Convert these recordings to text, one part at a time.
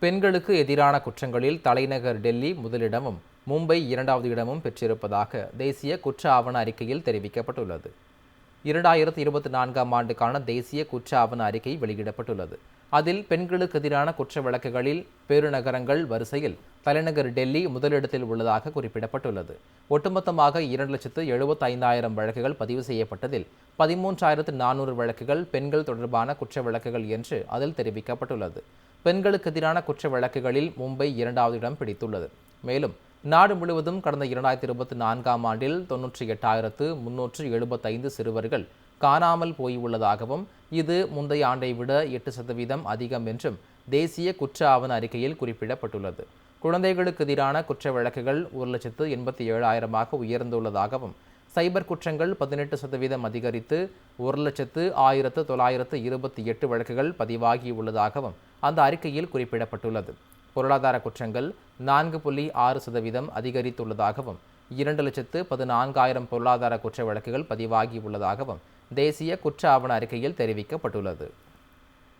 பெண்களுக்கு எதிரான குற்றங்களில் தலைநகர் டெல்லி முதலிடமும் மும்பை இரண்டாவது இடமும் பெற்றிருப்பதாக தேசிய குற்ற ஆவண அறிக்கையில் தெரிவிக்கப்பட்டுள்ளது. 2024ஆம் ஆண்டுக்கான தேசிய குற்ற ஆவண அறிக்கை வெளியிடப்பட்டுள்ளது. அதில் பெண்களுக்கு எதிரான குற்ற வழக்குகளில் பெருநகரங்கள் வரிசையில் தலைநகர் டெல்லி முதலிடத்தில் உள்ளதாக குறிப்பிடப்பட்டுள்ளது. ஒட்டுமொத்தமாக 2,75,000 வழக்குகள் பதிவு செய்யப்பட்டதில் 13,400 வழக்குகள் பெண்கள் தொடர்பான குற்ற வழக்குகள் என்று அதில் தெரிவிக்கப்பட்டுள்ளது. பெண்களுக்கு எதிரான குற்ற வழக்குகளில் மும்பை இரண்டாவது இடம் பிடித்துள்ளது. மேலும் நாடு முழுவதும் கடந்த 2024ஆம் ஆண்டில் 98,375 சிறுவர்கள் காணாமல் போயுள்ளதாகவும் இது முந்தைய ஆண்டை விட 8% அதிகம் என்றும் தேசிய குற்ற ஆவண அறிக்கையில் குறிப்பிடப்பட்டுள்ளது. குழந்தைகளுக்கு எதிரான குற்ற வழக்குகள் 1,87,000 உயர்ந்துள்ளதாகவும் சைபர் குற்றங்கள் 18% அதிகரித்து 1,01,928 வழக்குகள் பதிவாகியுள்ளதாகவும் அந்த அறிக்கையில் குறிப்பிடப்பட்டுள்ளது. பொருளாதார குற்றங்கள் 4.6% அதிகரித்துள்ளதாகவும் 2,14,000 பொருளாதார குற்ற வழக்குகள் பதிவாகியுள்ளதாகவும் தேசிய குற்ற ஆவண அறிக்கையில் தெரிவிக்கப்பட்டுள்ளது.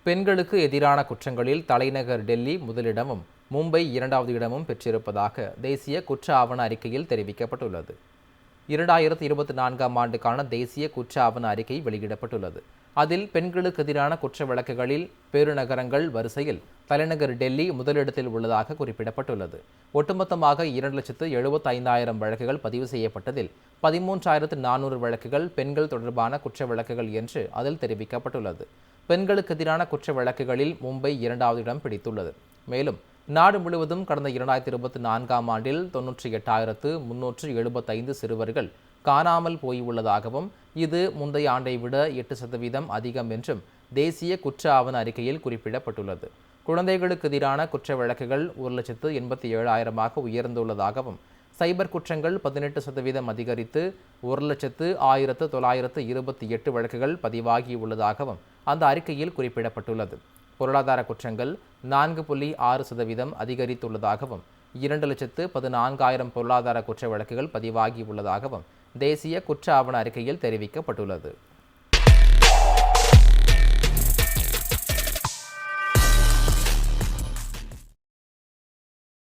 பெண்களுக்கு எதிரான குற்றங்களில் தலைநகர் டெல்லி முதலிடமும் மும்பை இரண்டாவது இடமும் பெற்றிருப்பதாக தேசிய குற்ற ஆவண அறிக்கையில் தெரிவிக்கப்பட்டுள்ளது. 2024ஆம் ஆண்டுக்கான தேசிய குற்ற ஆவண அறிக்கை வெளியிடப்பட்டுள்ளது. அதில் பெண்களுக்கு எதிரான குற்ற வழக்குகளில் பெருநகரங்கள் வரிசையில் தலைநகர் டெல்லி முதலிடத்தில் உள்ளதாக குறிப்பிடப்பட்டுள்ளது. ஒட்டுமொத்தமாக 2,75,000 வழக்குகள் பதிவு செய்யப்பட்டதில் 13,400 வழக்குகள் பெண்கள் தொடர்பான குற்ற வழக்குகள் என்று அதில் தெரிவிக்கப்பட்டுள்ளது. பெண்களுக்கு எதிரான குற்ற வழக்குகளில் மும்பை இரண்டாவது இடம் பிடித்துள்ளது. மேலும் நாடு முழுவதும் கடந்த 2024ஆம் ஆண்டில் 98,375 சிறுவர்கள் காணாமல் போயுள்ளதாகவும் இது முந்தைய ஆண்டை விட 8% அதிகம் என்றும் தேசிய குற்ற ஆவண அறிக்கையில் குறிப்பிடப்பட்டுள்ளது. குழந்தைகளுக்கு எதிரான குற்ற வழக்குகள் 1,87,000 உயர்ந்துள்ளதாகவும் சைபர் குற்றங்கள் 18% அதிகரித்து 1,01,928 வழக்குகள் பதிவாகியுள்ளதாகவும் அந்த அறிக்கையில் குறிப்பிடப்பட்டுள்ளது. பொருளாதார குற்றங்கள் 4.6% அதிகரித்துள்ளதாகவும் 2,14,000 பொருளாதார குற்ற வழக்குகள் பதிவாகியுள்ளதாகவும் தேசிய குற்ற ஆவண அறிக்கையில் தெரிவிக்கப்பட்டுள்ளது.